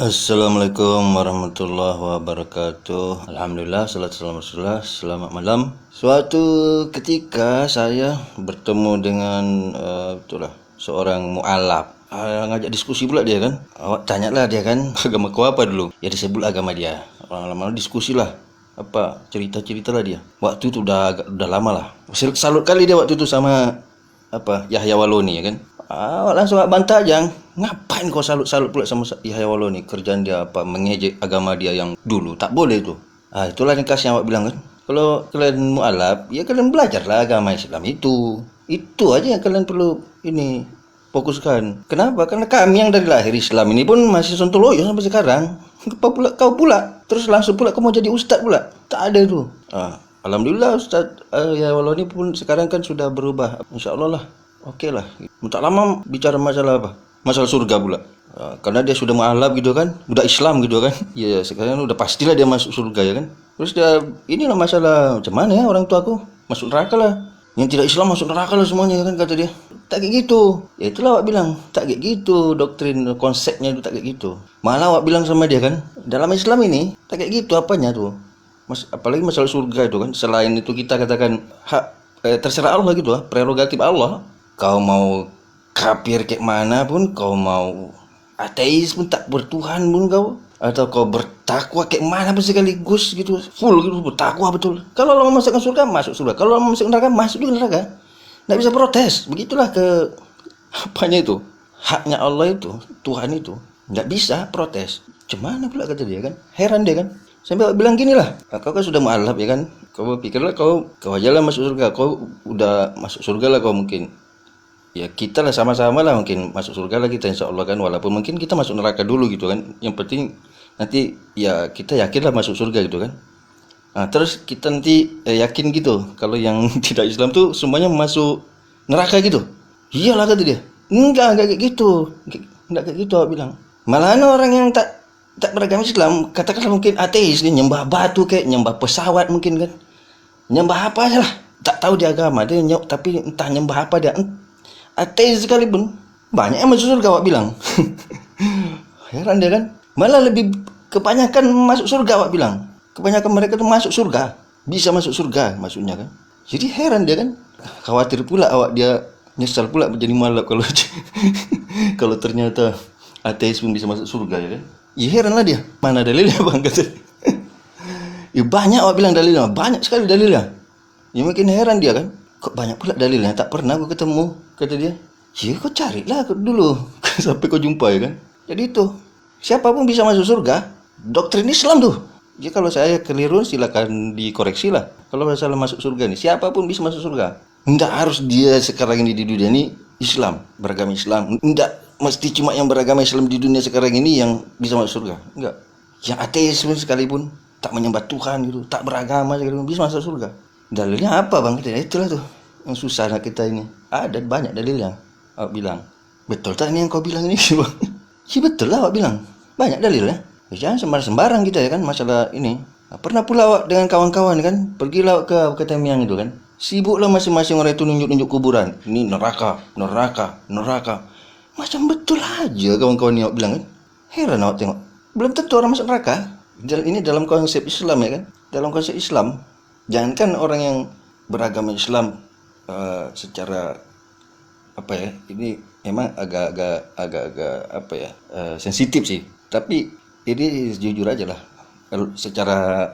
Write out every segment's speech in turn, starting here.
Assalamualaikum warahmatullahi wabarakatuh. Alhamdulillah, salatu wassalamu ala Rasulillah. Selamat malam. Suatu ketika saya bertemu dengan itulah seorang mualaf. Ngajak diskusi pula dia kan. Awak tanyalah dia kan, agama kau apa dulu? Ya disebut agama dia. Lama-lama diskusi lah. Apa cerita-cerita lah dia. Waktu itu udah lama lah. Salut kali dia waktu itu sama Yahya Waloni ya kan. Langsung bantah aja. Ngapain kau salut-salut pula sama Yahya Waloni? Kerjaan dia apa? Mengejek agama dia yang dulu. Tak boleh itu. Itulah ringkasnya awak bilang kan. Kalau kalian mualaf, ya kalian belajarlah agama Islam itu. Itu aja yang kalian perlu fokuskan. Kenapa? Karena kami yang dari lahir Islam ini pun masih sontoloyo sampai sekarang. Kau pula. Terus langsung pula kau mau jadi ustaz pula. Tak ada itu. Alhamdulillah Ustaz Yahya Waloni pun sekarang kan sudah berubah. InsyaAllah lah. Oke lah. Tak lama bicara masalah apa? Masalah surga pula. Karena dia sudah mualaf gitu kan, udah Islam gitu kan. Ya sekarang udah pastilah dia masuk surga ya kan. Terus dia inilah masalah macam mana ya orang tua aku masuk neraka lah. Yang tidak Islam masuk neraka lah semuanya kan kata dia. Tak kayak gitu. Ya itulah awak bilang, tak kayak gitu doktrin konsepnya itu tak kayak gitu. Malah awak bilang sama dia kan, dalam Islam ini tak kayak gitu apanya tuh. Apalagi masalah surga itu kan. Selain itu kita katakan hak terserah Allah gitu lah, prerogatif Allah. Kau mau kafir kayak mana pun, kau mau ateis pun tak bertuhan pun kau, atau kau bertakwa kayak mana pun sekaligus gitu, full gitu bertakwa betul. Kalau Allah mau masukkan surga, masuk surga. Kalau Allah mau masuk neraka, masuk juga neraka. Nggak bisa protes. Begitulah apanya itu. Haknya Allah itu, Tuhan itu. Nggak bisa protes. Cemana pula kata dia kan. Heran dia kan. Sampai bilang gini lah, kau kan sudah mualaf ya kan. Kau pikirlah kau aja lah masuk surga. Kau udah masuk surga lah kau mungkin. Ya kita lah sama-sama lah mungkin masuk surga lah kita insya Allah kan, walaupun mungkin kita masuk neraka dulu gitu kan. Yang penting nanti ya kita yakin lah masuk surga gitu kan. Terus kita nanti yakin gitu kalau yang tidak Islam tuh semuanya masuk neraka gitu. Iyalah kata dia. Enggak kayak gitu. Enggak kayak gitu aku bilang. Malah orang yang tak beragama Islam, katakanlah mungkin ateis nih, nyembah batu kayak nyembah pesawat mungkin kan. Nyembah apa aja lah. Tak tahu dia agama dia tapi entah nyembah apa dia. Ateis sekalipun banyak yang masuk surga awak bilang. Heran dia kan. Malah lebih kebanyakan masuk surga awak bilang. Kebanyakan mereka tuh masuk surga. Bisa masuk surga maksudnya kan. Jadi heran dia kan. Khawatir pula awak dia nyesal pula menjadi mualaf kalau kalau ternyata ateis pun bisa masuk surga ya kan. Ya heran lah dia. Mana dalilnya bang kata. Ya banyak awak bilang dalilnya. Banyak sekali dalilnya. Ya makin heran dia kan. Kok banyak pula dalilnya, tak pernah aku ketemu, kata dia. Ya kau carilah dulu sampai kau jumpa ya kan. Jadi itu, siapapun bisa masuk surga. Doktrin Islam tuh. Ya kalau saya keliru silakan dikoreksi lah. Kalau masalah masuk surga nih, siapapun bisa masuk surga. Enggak harus dia sekarang ini di dunia ini Islam, beragama Islam. Enggak mesti cuma yang beragama Islam di dunia sekarang ini yang bisa masuk surga. Enggak. Yang ateis pun sekalipun, tak menyembah Tuhan gitu, tak beragama sekalipun bisa masuk surga. Dalilnya apa bang? Itulah tuh yang susah nak kita ini. Ada banyak dalilnya. Awak bilang betul tak ini yang kau bilang ini bang? Ya betul lah awak bilang. Banyak dalilnya. Jangan sembarang kita ya kan masalah ini. Pernah pula awak dengan kawan-kawan kan pergilah ke Ketemiang itu kan. Sibuklah masing-masing orang itu nunjuk-nunjuk kuburan. Ini neraka. Macam betul aja kawan-kawan ini awak bilang kan. Heran awak tengok. Belum tentu orang masuk neraka. Ini dalam konsep Islam ya kan. Dalam konsep Islam. Jangankan orang yang beragama Islam secara ini memang agak sensitif sih. Tapi ini jujur aja lah. Kalau secara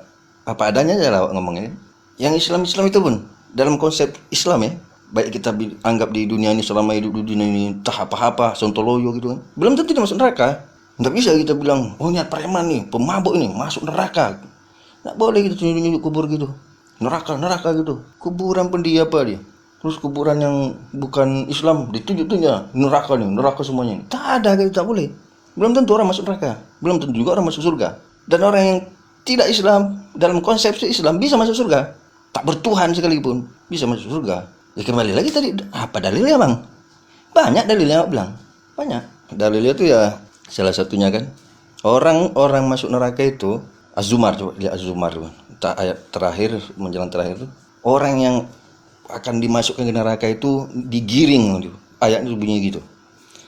apa adanya aja lah ngomongnya. Yang Islam itu pun dalam konsep Islam ya, baik kita anggap di dunia ini selama hidup di dunia ini entah apa-apa, sontoloyo gitu kan. Belum tentu dia masuk neraka. Nggak bisa kita bilang, oh niat preman nih, pemabuk ini masuk neraka. Nggak boleh kita tunjuk-tunjuk kubur gitu. Neraka gitu. Kuburan pun dia apa dia. Terus kuburan yang bukan Islam ditunjuk-tunjuk neraka semuanya. Tak ada gitu, tak boleh. Belum tentu orang masuk neraka. Belum tentu juga orang masuk surga. Dan orang yang tidak Islam dalam konsepsi Islam bisa masuk surga. Tak bertuhan sekalipun bisa masuk surga. Ya kembali lagi tadi apa dalilnya bang? Banyak dalilnya bilang. Banyak. Dalilnya itu ya salah satunya kan orang masuk neraka itu Az-Zumar, coba lihat Az-Zumar ayat terakhir menjelang terakhir itu orang yang akan dimasukkan ke neraka itu digiring gitu. Ayatnya bunyi gitu.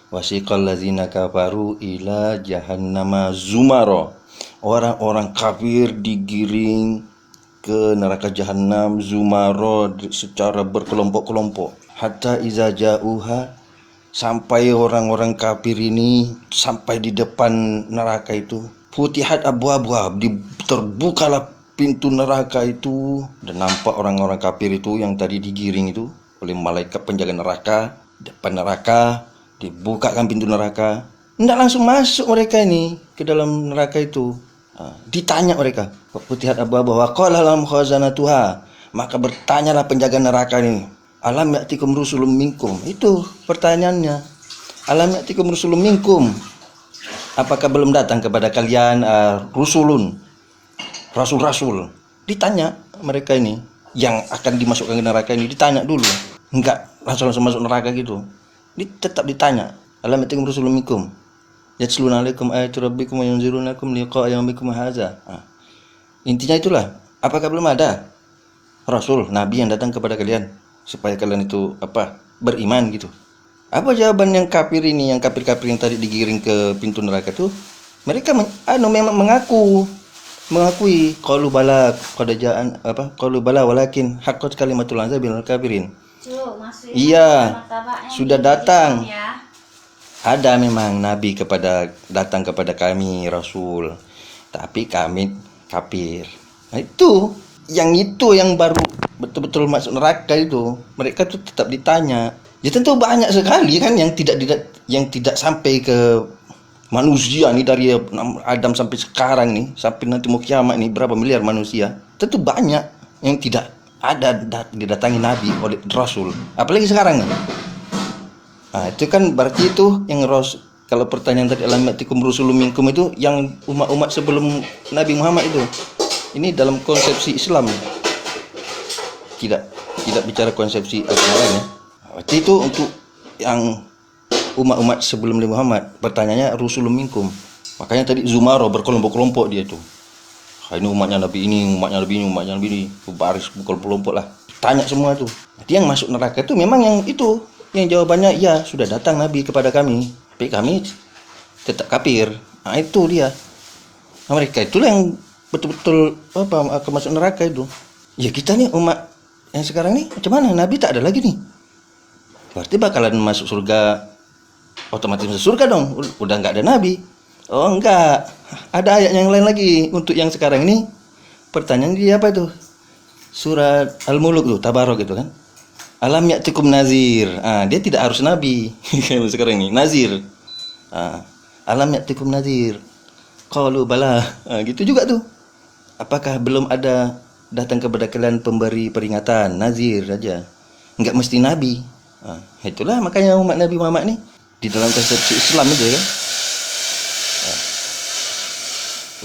Wasiqal ladzina kafaru ila jahannama zumara. Orang-orang kafir digiring ke neraka jahanam zumara secara berkelompok-kelompok. Hatta iza ja'uha, sampai orang-orang kafir ini sampai di depan neraka itu. Futihat abwaabha, terbukalah pintu neraka itu, dan nampak orang-orang kafir itu yang tadi digiring itu oleh malaikat penjaga neraka. Depan neraka dibukakan pintu neraka, tidak langsung masuk mereka ini ke dalam neraka itu. Ditanya mereka, Futihat abwaabha wa qala lahum khazanatuha, maka bertanyalah penjaga neraka ini, alam ya'tikum rusulun minkum. Itu pertanyaannya, alam ya'tikum rusulun minkum, apakah belum datang kepada kalian rusulun, rasul-rasul? Ditanya mereka ini yang akan dimasukkan ke neraka ini, ditanya dulu, enggak langsung masuk neraka gitu. Tetap ditanya, alam ya'tikum rusulun minkum yatluna 'alaikum ayati rabbikum wa yunzirunakum liqa'a yaumikum hadza. Intinya itulah, apakah belum ada rasul, nabi yang datang kepada kalian supaya kalian itu beriman gitu. Apa jawaban yang kafir ini, yang kafir-kafir yang tadi digiring ke pintu neraka itu? Mereka memang mengakui qalu bala qad ja'an qalu bala walakin haqqat kalimatul azabil kafirin. Iya, sudah datang. Ada memang nabi datang kepada kami rasul, tapi kami kafir. Nah, itu yang baru betul-betul masuk neraka itu. Mereka tuh tetap ditanya. Ya tentu banyak sekali kan yang tidak sampai ke manusia nih, dari Adam sampai sekarang nih, sampai nanti mau kiamat nih, berapa miliar manusia. Tentu banyak yang tidak ada didatangi nabi oleh rasul. Apalagi sekarang nih. Nah, itu kan berarti itu yang kalau pertanyaan tadi alam ya'tikum rusulun minkum itu yang umat-umat sebelum Nabi Muhammad itu. Ini dalam konsepsi Islam. Tidak bicara konsepsi agama lain ya. Berarti itu untuk yang umat-umat sebelum Nabi Muhammad. Pertanyaannya rusulun minkum. Makanya tadi zumara, berkelompok-kelompok dia itu. Ini umatnya Nabi ini, umatnya Nabi ini, umatnya Nabi ini. Baris berkelompok lah. Tanya semua tuh. Jadi yang masuk neraka itu memang yang itu. Yang jawabannya ya sudah datang nabi kepada kami, tapi kami tetap kafir. Nah itu dia. Nah, mereka itulah yang betul-betul akan masuk neraka itu. Ya kita nih umat yang sekarang nih macam mana? Nabi tak ada lagi nih. Berarti bakalan masuk surga, otomatis masuk surga dong. Udah nggak ada nabi. Oh enggak. Ada ayat yang lain lagi untuk yang sekarang ini. Pertanyaan dia apa itu? Surat Al-Muluk tuh, Tabarok itu kan. Alam ya'tikum nazir. Dia tidak harus nabi. Sekarang ini nazir. Alam ya'tikum nazir. Qalu bala. Gitu juga tuh. Apakah belum ada datang kepada kalian pemberi peringatan, nazir saja. Enggak mesti nabi. Itulah makanya umat Nabi Muhammad nih di dalam konsepsi Islam itu kan.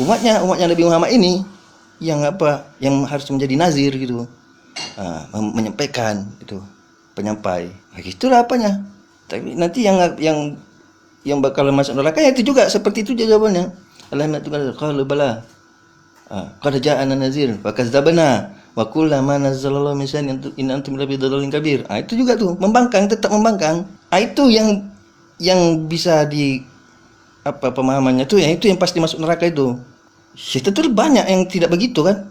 Umatnya Nabi Muhammad ini yang harus menjadi nazir gitu. Menyampaikan itu penyampai. Gitulah apanya. Tapi nanti yang bakal masuk neraka itu juga seperti itu jawabannya. Alhamdulillah qalu bala. Qad ja'ana nazir fakadzabna wa kullama nazzalallahu min syai'in in antum labi dhalalin kabir. Itu juga tuh tetap membangkang. Itu yang bisa di pemahamannya tuh, itu yang pasti masuk neraka itu. Tentu banyak yang tidak begitu kan.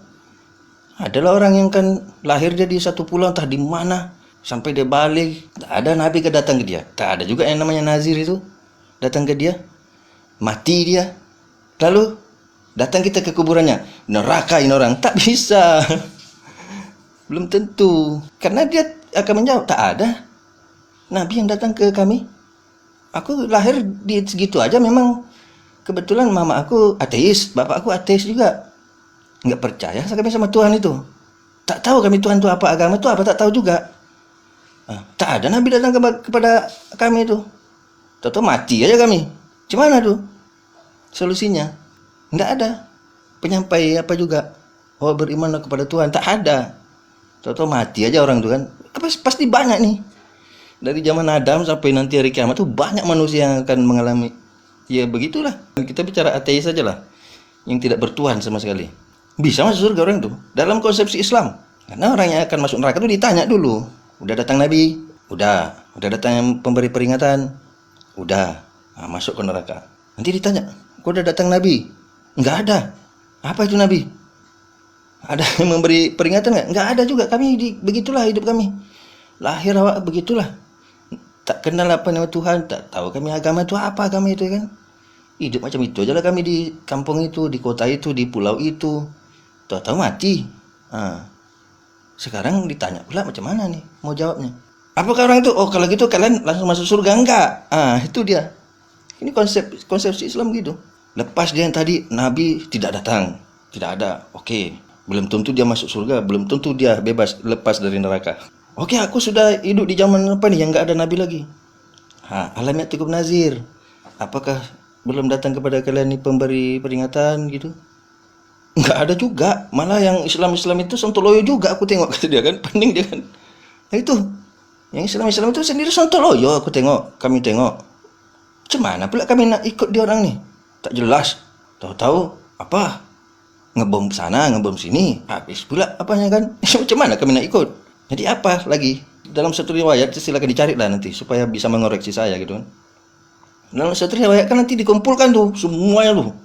Adalah orang yang kan lahir dia di satu pulau entah di mana, sampai dia balik tak ada nabi datang ke dia. Tak ada juga yang namanya nazir itu datang ke dia. Mati dia, lalu datang kita ke kuburannya, neraka ini orang. Tak bisa. Belum tentu. Karena dia akan menjawab, tak ada nabi yang datang ke kami. Aku lahir di segitu aja, memang kebetulan mama aku ateis, bapak aku ateis juga. Enggak percaya kami sama Tuhan itu. Tak tahu kami Tuhan itu apa, agama itu apa, tak tahu juga. Tak ada nabi datang kepada kami itu. Tahu mati aja kami. Gimana tuh solusinya? Enggak ada penyampai apa juga. Oh berimanlah kepada Tuhan, tak ada. Tahu mati aja orang tuh kan. Pasti banyak nih. Dari zaman Adam sampai nanti hari kiamat tuh banyak manusia yang akan mengalami. Ya begitulah. Kita bicara ateis saja lah, yang tidak bertuhan sama sekali. Bisa masuk surga orang tuh dalam konsepsi Islam. Karena orang yang akan masuk neraka itu ditanya dulu, udah datang nabi, udah datang yang pemberi peringatan, Udah, masuk ke neraka. Nanti ditanya, kok udah datang Nabi? Nggak ada. Apa itu Nabi? Ada yang memberi peringatan nggak? Nggak ada juga. Begitulah hidup kami. Lahir awak begitulah. Tak kenal apa nama Tuhan, tak tahu kami agama itu apa, agama itu kan. Hidup macam itu aja lah kami di kampung itu, di kota itu, di pulau itu. Tahu-tahu mati. Sekarang ditanya pula macam mana nih mau jawabnya. Apakah orang itu, oh kalau gitu kalian langsung masuk surga? Enggak. Itu dia. Ini konsepsi Islam gitu. Lepas dia yang tadi Nabi tidak datang, tidak ada. Oke, belum tentu dia masuk surga, belum tentu dia bebas lepas dari neraka. Oke, aku sudah hidup di zaman apa nih yang enggak ada Nabi lagi. Alam ya'tikum nazir. Apakah belum datang kepada kalian nih pemberi peringatan gitu? Enggak ada juga. Malah yang Islam itu sontoloyo juga aku tengok, kata dia kan. Pening dia kan. Nah itu. Yang Islam itu sendiri sontoloyo aku tengok, kami tengok. Cemana pula kami nak ikut dia orang nih? Tak jelas. Tahu-tahu apa? Ngebom sana, ngebom sini. Habis pula apanya kan? Macam mana kami nak ikut? Jadi apa lagi? Dalam satu riwayat silakan dicari lah nanti supaya bisa mengoreksi saya gitu kan. Dalam satu riwayat kan nanti dikumpulkan tuh semuanya tuh.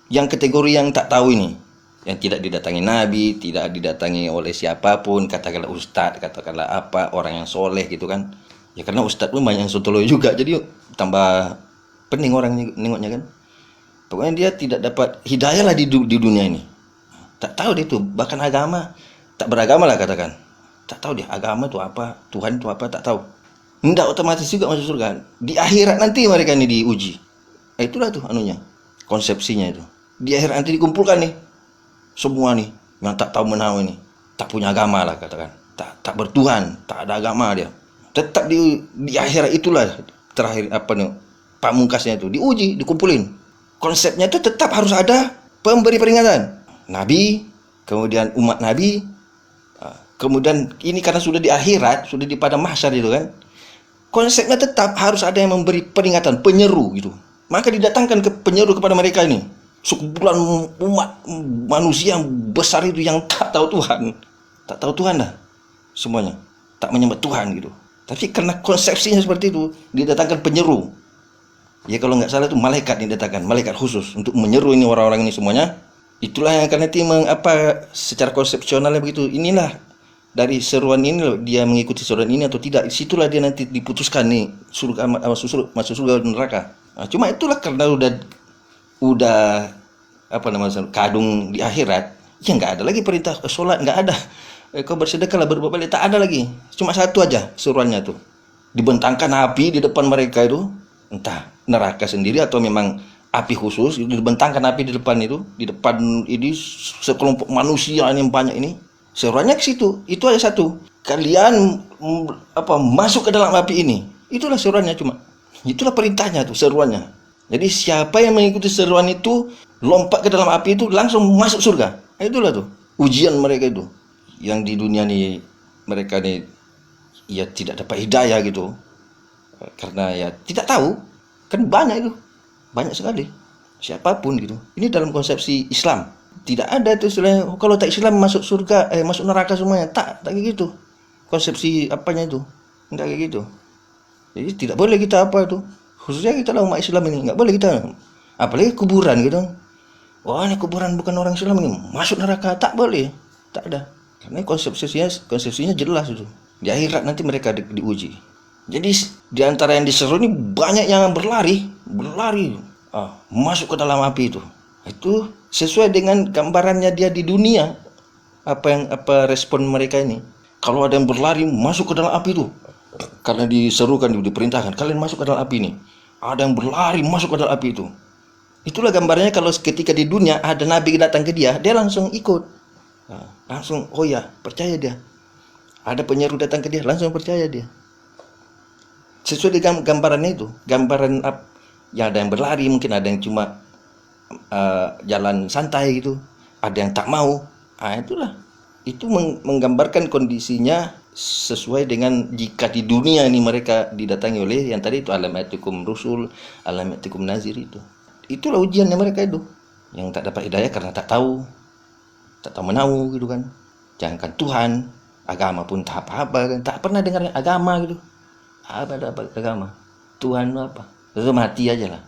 Yang kategori yang tak tahu ini, yang tidak didatangi Nabi, tidak didatangi oleh siapapun, katakanlah ustadz, katakanlah apa, orang yang soleh gitu kan. Ya karena ustadz pun banyak yang sontoloyo juga, jadi tambah pening orang nengoknya kan. Pokoknya dia tidak dapat hidayah lah di dunia ini. Tak tahu dia tuh, bahkan agama, tak beragama lah katakan. Tak tahu dia agama itu apa, Tuhan itu apa, tak tahu. Tidak otomatis juga masuk surga. Di akhirat nanti mereka ini diuji. Itulah tuh anunya, konsepsinya itu. Di akhirat nanti dikumpulkan nih semua nih yang tak tahu menahu ini, tak punya agama lah katakan, tak bertuhan, tak ada agama dia. Tetap di akhirat itulah terakhir apa nih pamungkasnya itu diuji, dikumpulin. Konsepnya itu tetap harus ada pemberi peringatan, Nabi, kemudian umat Nabi, kemudian ini karena sudah di akhirat, sudah di padang mahsyar itu kan. Konsepnya tetap harus ada yang memberi peringatan, penyeru gitu. Maka didatangkan ke penyeru kepada mereka ini. Sekumpulan umat manusia yang besar itu yang tak tahu Tuhan. Tak tahu Tuhan dah semuanya. Tak menyembah Tuhan gitu. Tapi karena konsepsinya seperti itu, didatangkan penyeru. Ya kalau nggak salah itu malaikat yang didatangkan, malaikat khusus untuk menyeru ini orang-orang ini semuanya. Itulah yang akan nanti secara konsepsionalnya begitu. Inilah dari seruan ini loh, dia mengikuti seruan ini atau tidak. Situlah dia nanti diputuskan nih surga masuk surga dan neraka. Cuma itulah karena udah apa namanya kadung di akhirat, ya nggak ada lagi perintah sholat, nggak ada. Kau bersedekahlah, berbuat baik, tak ada lagi. Cuma satu aja suruhannya tuh, dibentangkan api di depan mereka itu, entah neraka sendiri atau memang api khusus, dibentangkan api di depan itu, di depan ini sekelompok manusia yang banyak ini. Seruannya ke situ, itu ada satu, kalian masuk ke dalam api ini. Itulah seruannya, cuma itulah perintahnya tuh, seruannya. Jadi siapa yang mengikuti seruan itu, lompat ke dalam api itu, langsung masuk surga. Itulah tuh ujian mereka itu. Yang di dunia nih mereka nih ya tidak dapat hidayah gitu, karena ya tidak tahu. Kan banyak itu, banyak sekali, siapapun gitu. Ini dalam konsepsi Islam. Tidak ada itu istilahnya, kalau tak Islam masuk surga, masuk neraka semuanya. Tak kayak gitu. Konsepsi apanya itu, enggak kayak gitu. Jadi tidak boleh kita apa itu. Khususnya kita lah umat Islam ini, nggak boleh kita, apalagi kuburan gitu. Wah ini kuburan bukan orang Islam ini, masuk neraka, tak boleh, tak ada. Karena konsepsinya jelas itu. Di akhirat nanti mereka diuji. Jadi di antara yang diseru ini banyak yang berlari, masuk ke dalam api itu. Itu sesuai dengan gambarannya dia di dunia. Apa respon mereka ini? Kalau ada yang berlari masuk ke dalam api itu, karena diserukan, diperintahkan, kalian masuk ke dalam api ini. Ada yang berlari masuk ke dalam api itu. Itulah gambarnya kalau ketika di dunia ada nabi datang ke dia langsung ikut. Langsung, oh ya, percaya dia. Ada penyeru datang ke dia, langsung percaya dia. Sesuai dengan gambarannya itu. Gambaran ya ada yang berlari, mungkin ada yang cuma jalan santai gitu. Ada yang tak mau. Itulah. Itu menggambarkan kondisinya sesuai dengan jika di dunia ini mereka didatangi oleh yang tadi itu alam ya'tikum rusul, alam ya'tikum nazir itu. Itulah ujiannya mereka itu. Yang tak dapat hidayah karena tak tahu menahu gitu kan. Jangankan Tuhan, agama pun tak apa-apa kan. Tak pernah dengar agama gitu. Apa agama. Tuhan lu apa? Itu mati aja lah.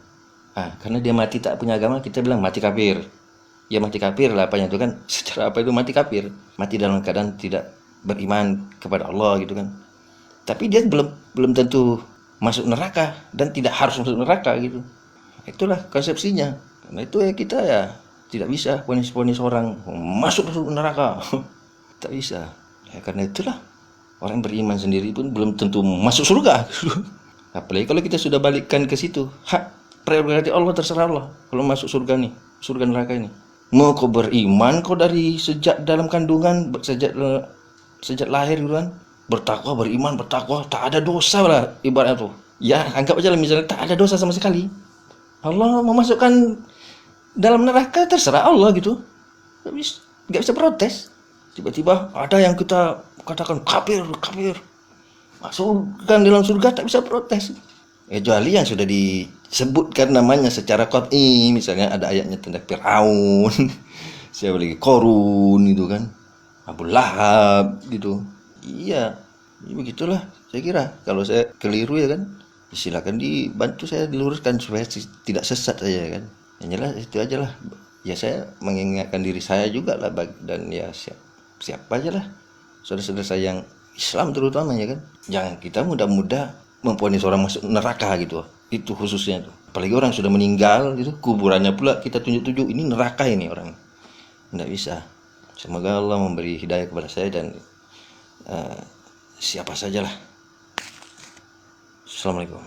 Karena dia mati tak punya agama, kita bilang mati kafir. Ya mati kafir lah, apanya itu kan secara apa itu mati kafir, mati dalam keadaan tidak beriman kepada Allah gitu kan. Tapi dia belum tentu masuk neraka dan tidak harus masuk neraka gitu. Itulah konsepsinya. Karena itu ya kita ya tidak bisa ponis-ponis orang masuk neraka. Tak bisa. Ya karena itulah orang beriman sendiri pun belum tentu masuk surga. Apalagi kalau kita sudah balikkan ke situ, hak prerogatif Allah, terserah Allah kalau masuk surga nih, surga neraka ini. Mau kau beriman kau dari sejak dalam kandungan, sejak lahir gitu kan, bertakwa, beriman, bertakwa, tak ada dosa lah ibaratnya tuh. Ya anggap aja lah misalnya tak ada dosa sama sekali. Allah memasukkan dalam neraka, terserah Allah gitu. Nggak bisa protes. Tiba-tiba ada yang kita katakan kafir, masukkan dalam surga, tak bisa protes. Kecuali yang sudah disebutkan namanya secara qat'i, misalnya ada ayatnya tentang Firaun, siapa lagi, Korun gitu kan, Abu Lahab gitu. Iya, begitulah saya kira. Kalau saya keliru ya kan, silakan dibantu saya diluruskan supaya tidak sesat saja kan. Yang jelas itu aja lah. Ya saya mengingatkan diri saya juga lah, dan ya siapa aja lah saudara-saudara saya yang Islam terutama ya kan. Jangan kita mudah-mudah memponis orang masuk neraka gitu. Itu khususnya tuh. Apalagi orang sudah meninggal gitu, kuburannya pula kita tunjuk-tunjuk ini neraka ini orang. Tidak bisa. Semoga Allah memberi hidayah kepada saya dan siapa sajalah. Assalamualaikum.